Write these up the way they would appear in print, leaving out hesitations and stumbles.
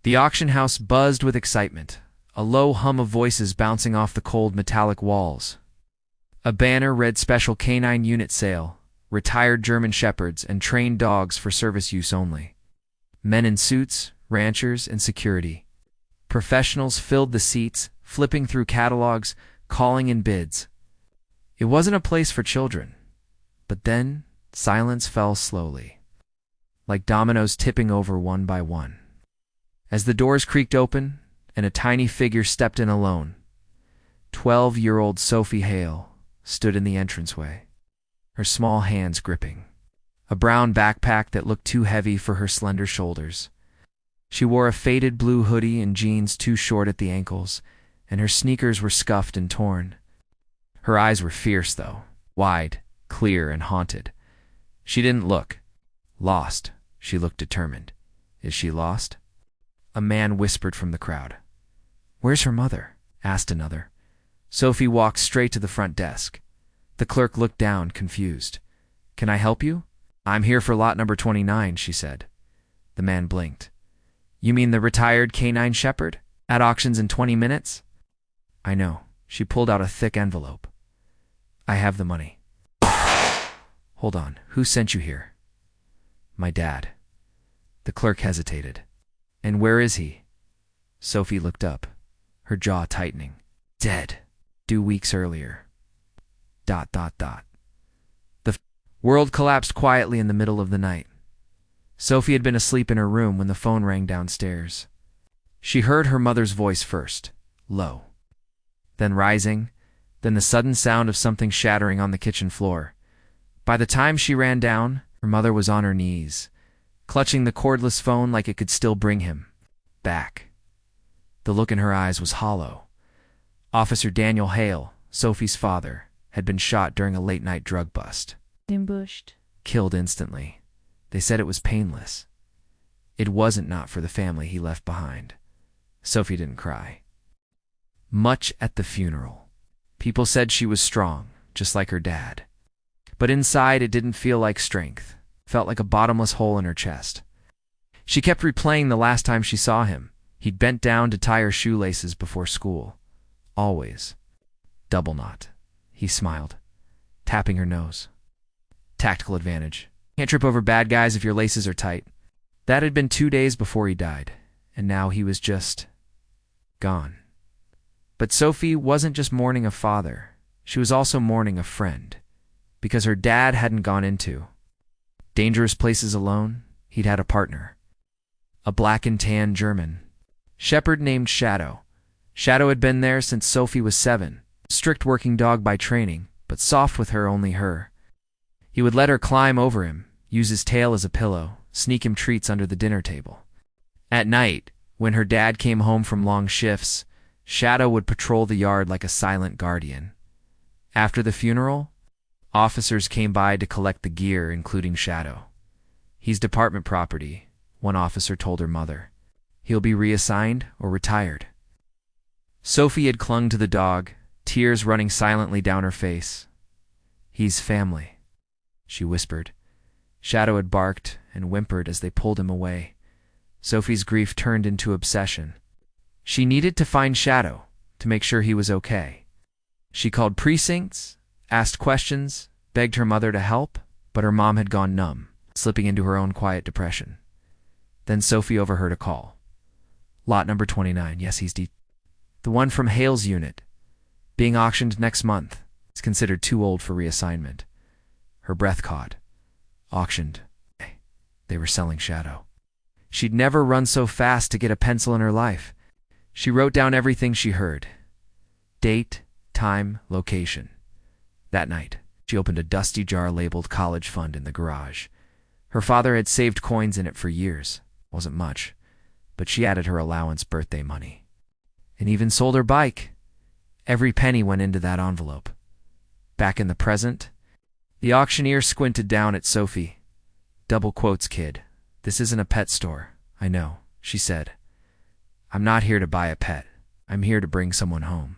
The auction house buzzed with excitement, a low hum of voices bouncing off the cold metallic walls. A banner read Special Canine Unit Sale, retired German Shepherds and trained dogs for service use only. Men in suits, ranchers, and security. Professionals filled the seats, flipping through catalogs, calling in bids. It wasn't a place for children. But then, silence fell slowly, like dominoes tipping over one by one. As the doors creaked open, and a tiny figure stepped in alone, 12-year-old Sophie Hale stood in the entranceway, her small hands gripping a brown backpack that looked too heavy for her slender shoulders. She wore a faded blue hoodie and jeans too short at the ankles, and her sneakers were scuffed and torn. Her eyes were fierce, though, wide, clear, and haunted. She didn't look lost. She looked determined. Is she lost? A man whispered from the crowd. "Where's her mother?" asked another. Sophie walked straight to the front desk. The clerk looked down, confused. "Can I help you?" "I'm here for lot number 29, she said. The man blinked. "You mean the retired canine shepherd? At auctions in 20 minutes? "I know." She pulled out a thick envelope. "I have the money." "Hold on. Who sent you here?" "My dad." The clerk hesitated. "And where is he?" Sophie looked up, her jaw tightening. "Dead. Due weeks earlier. ... The world collapsed quietly in the middle of the night. Sophie had been asleep in her room when the phone rang downstairs. She heard her mother's voice first, low, then rising, then the sudden sound of something shattering on the kitchen floor. By the time she ran down, her mother was on her knees, clutching the cordless phone like it could still bring him back. The look in her eyes was hollow. Officer Daniel Hale, Sophie's father, had been shot during a late-night drug bust. Ambushed. Killed instantly. They said it was painless. It wasn't not for the family he left behind. Sophie didn't cry much at the funeral. People said she was strong, just like her dad. But inside it didn't feel like strength. It felt like a bottomless hole in her chest. She kept replaying the last time she saw him. He'd bent down to tie her shoelaces before school. Always. Double knot. He smiled, tapping her nose. Tactical advantage. Can't trip over bad guys if your laces are tight. That had been 2 days before he died, and now he was just gone. But Sophie wasn't just mourning a father. She was also mourning a friend, because her dad hadn't gone into dangerous places alone. He'd had a partner, a black and tan German shepherd named Shadow. Shadow had been there since Sophie was 7, strict working dog by training, but soft with her, only her. He would let her climb over him, use his tail as a pillow, sneak him treats under the dinner table. At night, when her dad came home from long shifts, Shadow would patrol the yard like a silent guardian. After the funeral, officers came by to collect the gear, including Shadow. "He's department property," one officer told her mother. "He'll be reassigned or retired." Sophie had clung to the dog, tears running silently down her face. "He's family," she whispered. Shadow had barked and whimpered as they pulled him away. Sophie's grief turned into obsession. She needed to find Shadow, to make sure he was okay. She called precincts, asked questions, begged her mother to help, but her mom had gone numb, slipping into her own quiet depression. Then Sophie overheard a call. "Lot number 29, yes, he's the one from Hale's unit. Being auctioned next month. It's considered too old for reassignment." Her breath caught. Auctioned. They were selling Shadow. She'd never run so fast to get a pencil in her life. She wrote down everything she heard. Date, time, location. That night, she opened a dusty jar labeled college fund in the garage. Her father had saved coins in it for years. Wasn't much, but she added her allowance birthday money. And even sold her bike. Every penny went into that envelope. Back in the present, the auctioneer squinted down at Sophie. "Double quotes, kid. This isn't a pet store. I know," she said. "I'm not here to buy a pet. I'm here to bring someone home."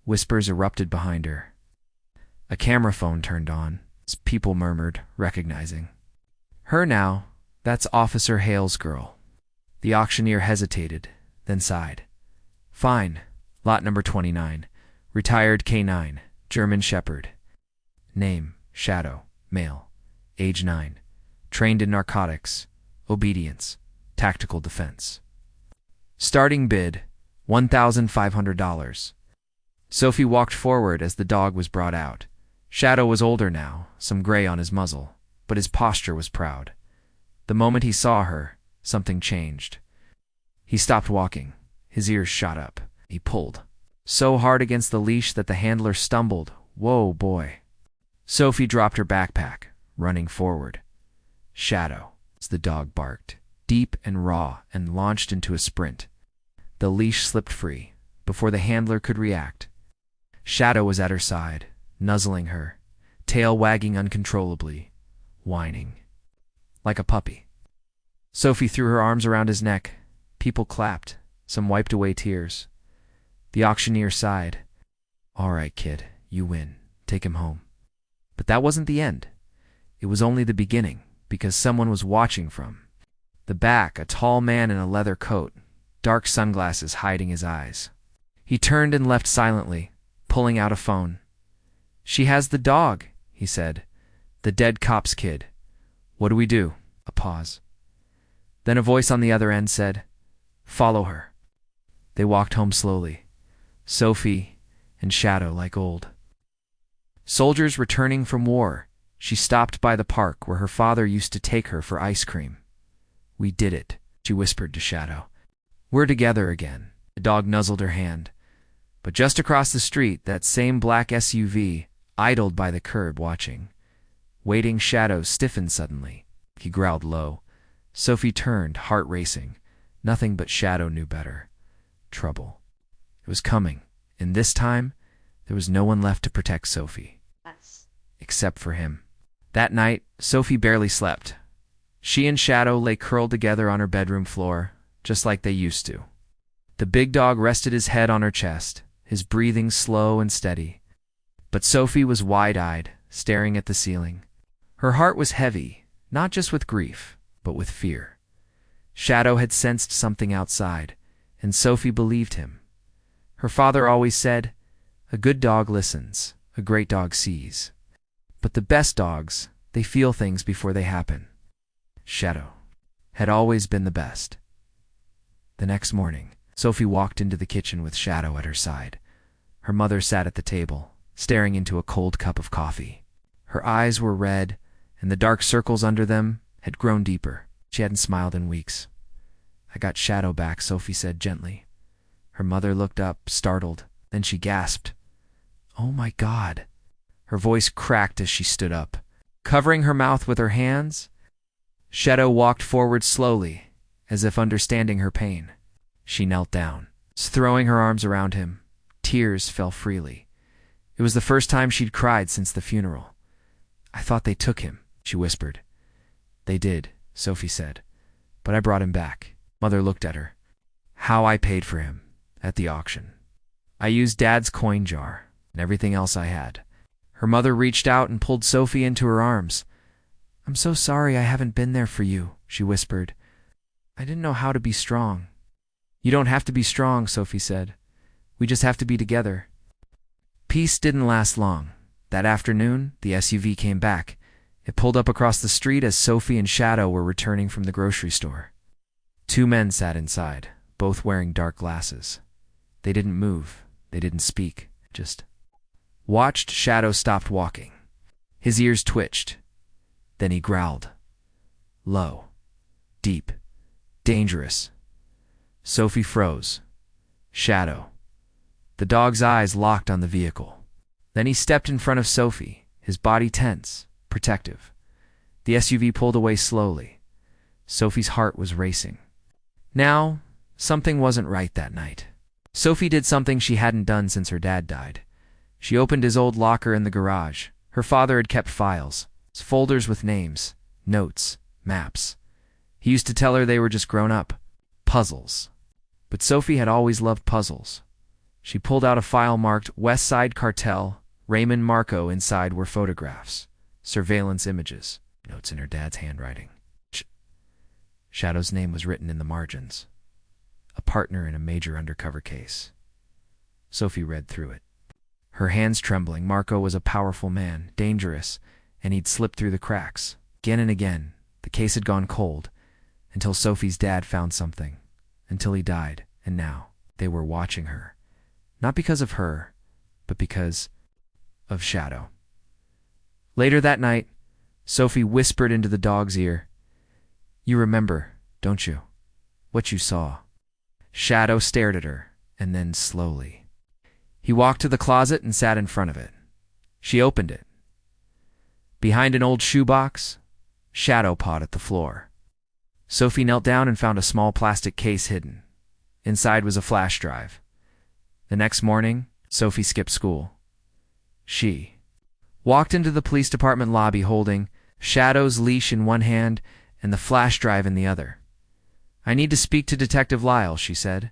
Whispers erupted behind her. A camera phone turned on. People murmured, recognizing. "Her now. That's Officer Hale's girl." The auctioneer hesitated, then sighed. Fine. Lot number 29. Retired K9. German Shepherd. Name, Shadow, male. Age 9. Trained in narcotics. Obedience. Tactical defense. Starting bid, $1,500. Sophie walked forward as the dog was brought out. Shadow was older now, some gray on his muzzle, but his posture was proud. The moment he saw her, something changed. He stopped walking. His ears shot up. He pulled so hard against the leash that the handler stumbled. Whoa, boy. Sophie dropped her backpack, running forward. Shadow, as the dog barked, deep and raw, and launched into a sprint. The leash slipped free before the handler could react. Shadow was at her side, nuzzling her, tail wagging uncontrollably, whining. Like a puppy. Sophie threw her arms around his neck. People clapped. Some wiped away tears. The auctioneer sighed. All right, kid, you win. Take him home. But that wasn't the end. It was only the beginning, because someone was watching from the back, a tall man in a leather coat, dark sunglasses hiding his eyes. He turned and left silently, pulling out a phone. She has the dog, he said. The dead cop's kid. What do we do? A pause. Then a voice on the other end said, Follow her. They walked home slowly, Sophie and Shadow like old soldiers returning from war. She stopped by the park where her father used to take her for ice cream. We did it, she whispered to Shadow. We're together again. The dog nuzzled her hand. But just across the street, that same black SUV idled by the curb watching. Waiting, Shadow stiffened suddenly. He growled low. Sophie turned, heart racing. Nothing but Shadow knew better. Trouble. It was coming, and this time, there was no one left to protect Sophie. Except for him. That night, Sophie barely slept. She and Shadow lay curled together on her bedroom floor, just like they used to. The big dog rested his head on her chest, his breathing slow and steady. But Sophie was wide-eyed, staring at the ceiling. Her heart was heavy, not just with grief, but with fear. Shadow had sensed something outside, and Sophie believed him. Her father always said, a good dog listens, a great dog sees. But the best dogs, they feel things before they happen. Shadow had always been the best. The next morning, Sophie walked into the kitchen with Shadow at her side. Her mother sat at the table, staring into a cold cup of coffee. Her eyes were red, and the dark circles under them had grown deeper. She hadn't smiled in weeks. I got Shadow back, Sophie said gently. Her mother looked up, startled. Then she gasped. Oh my God. Her voice cracked as she stood up. Covering her mouth with her hands, Shadow walked forward slowly, as if understanding her pain. She knelt down, throwing her arms around him. Tears fell freely. It was the first time she'd cried since the funeral. I thought they took him, she whispered. They did, Sophie said. But I brought him back. Mother looked at her. How I paid for him, at the auction. I used Dad's coin jar, and everything else I had. Her mother reached out and pulled Sophie into her arms. I'm so sorry I haven't been there for you, she whispered. I didn't know how to be strong. You don't have to be strong, Sophie said. We just have to be together. Peace didn't last long. That afternoon, the SUV came back. It pulled up across the street as Sophie and Shadow were returning from the grocery store. Two men sat inside, both wearing dark glasses. They didn't move. They didn't speak. Just watched. Shadow stopped walking. His ears twitched. Then he growled. Low. Deep. Dangerous. Sophie froze. Shadow. The dog's eyes locked on the vehicle. Then he stepped in front of Sophie, his body tense, protective. The SUV pulled away slowly. Sophie's heart was racing. Now, something wasn't right that night. Sophie did something she hadn't done since her dad died. She opened his old locker in the garage. Her father had kept files, folders with names, notes, maps. He used to tell her they were just grown up. Puzzles. But Sophie had always loved puzzles. She pulled out a file marked West Side Cartel, Raymond Marco. Inside were photographs, surveillance images, notes in her dad's handwriting. Shadow's name was written in the margins. A partner in a major undercover case. Sophie read through it. Her hands trembling. Marco was a powerful man, dangerous, and he'd slipped through the cracks. Again and again, the case had gone cold, until Sophie's dad found something, until he died, and now they were watching her. Not because of her, but because of Shadow. Later that night, Sophie whispered into the dog's ear, "You remember, don't you, what you saw?" Shadow stared at her, and then slowly. He walked to the closet and sat in front of it. She opened it. Behind an old shoebox, Shadow pawed at the floor. Sophie knelt down and found a small plastic case hidden. Inside was a flash drive. The next morning, Sophie skipped school. She walked into the police department lobby holding Shadow's leash in one hand and the flash drive in the other. "I need to speak to Detective Lyle," she said.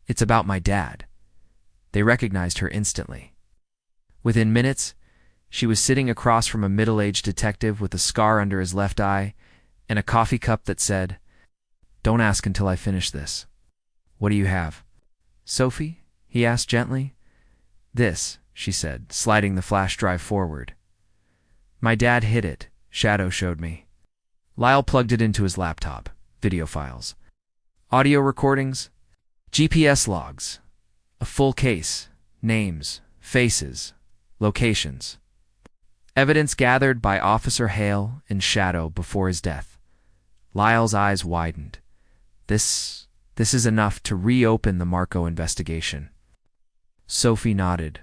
"It's about my dad." They recognized her instantly. Within minutes, she was sitting across from a middle-aged detective with a scar under his left eye and a coffee cup that said, "Don't ask until I finish this." "What do you have?" "Sophie?" he asked gently. "This," she said, sliding the flash drive forward. "My dad hid it," Shadow showed me. Lyle plugged it into his laptop. Video files. Audio recordings. GPS logs. A full case. Names. Faces. Locations. Evidence gathered by Officer Hale and Shadow before his death. Lyle's eyes widened. This is enough to reopen the Marco investigation. Sophie nodded.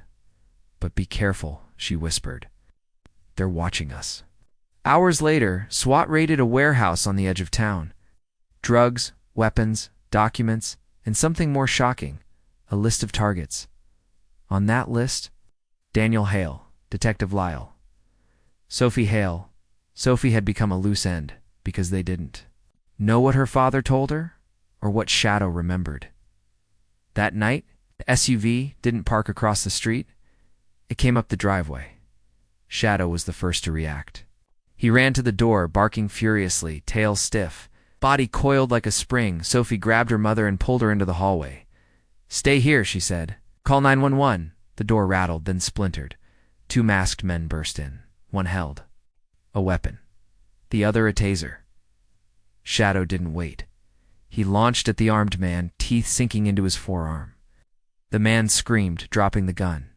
"But be careful," she whispered. "They're watching us." Hours later, SWAT raided a warehouse on the edge of town. Drugs, weapons, documents, and something more shocking, a list of targets. On that list, Daniel Hale, Detective Lyle. Sophie Hale. Sophie had become a loose end because they didn't know what her father told her or what Shadow remembered. That night, the SUV didn't park across the street. It came up the driveway. Shadow was the first to react. He ran to the door, barking furiously, tail stiff, body coiled like a spring. Sophie grabbed her mother and pulled her into the hallway. "Stay here," she said. "Call 911. The door rattled, then splintered. Two masked men burst in. One held a weapon, the other a taser. Shadow didn't wait. He launched at the armed man, teeth sinking into his forearm. The man screamed, dropping the gun.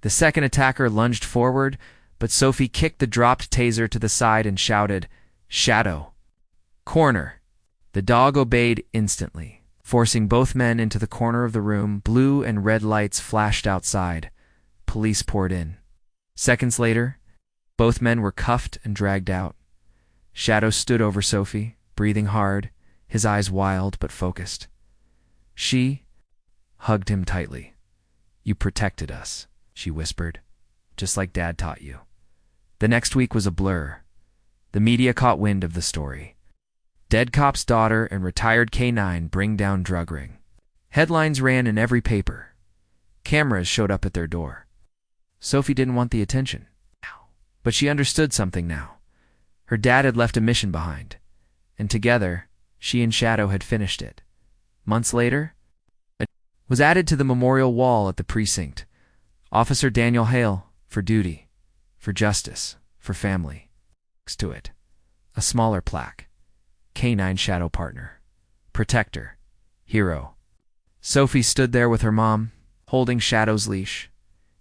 The second attacker lunged forward, but Sophie kicked the dropped taser to the side and shouted, "Shadow! Corner!" The dog obeyed instantly, forcing both men into the corner of the room. Blue and red lights flashed outside. Police poured in. Seconds later, both men were cuffed and dragged out. Shadow stood over Sophie, breathing hard, his eyes wild but focused. She hugged him tightly. "You protected us," she whispered, "just like Dad taught you." The next week was a blur. The media caught wind of the story. Dead cop's daughter and retired K9 bring down drug ring. Headlines ran in every paper. Cameras showed up at their door. Sophie didn't want the attention, but she understood something now. Her dad had left a mission behind, and together, she and Shadow had finished it. Months later, it was added to the memorial wall at the precinct. Officer Daniel Hale, for duty, for justice, for family. Next to it, a smaller plaque. K9 Shadow partner. Protector. Hero. Sophie stood there with her mom, holding Shadow's leash.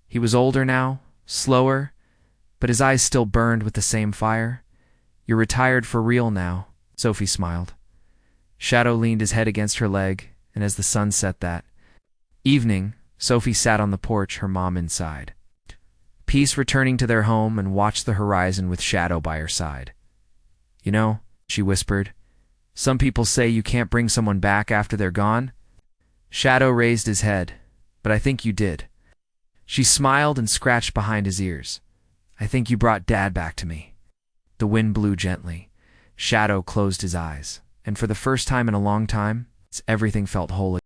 He was older now, slower, but his eyes still burned with the same fire. "You're retired for real now," Sophie smiled. Shadow leaned his head against her leg, and as the sun set that evening, Sophie sat on the porch, her mom inside. Peace returning to their home, and watched the horizon with Shadow by her side. "You know," she whispered, "some people say you can't bring someone back after they're gone." Shadow raised his head. "But I think you did." She smiled and scratched behind his ears. "I think you brought Dad back to me." The wind blew gently. Shadow closed his eyes, and for the first time in a long time, everything felt whole.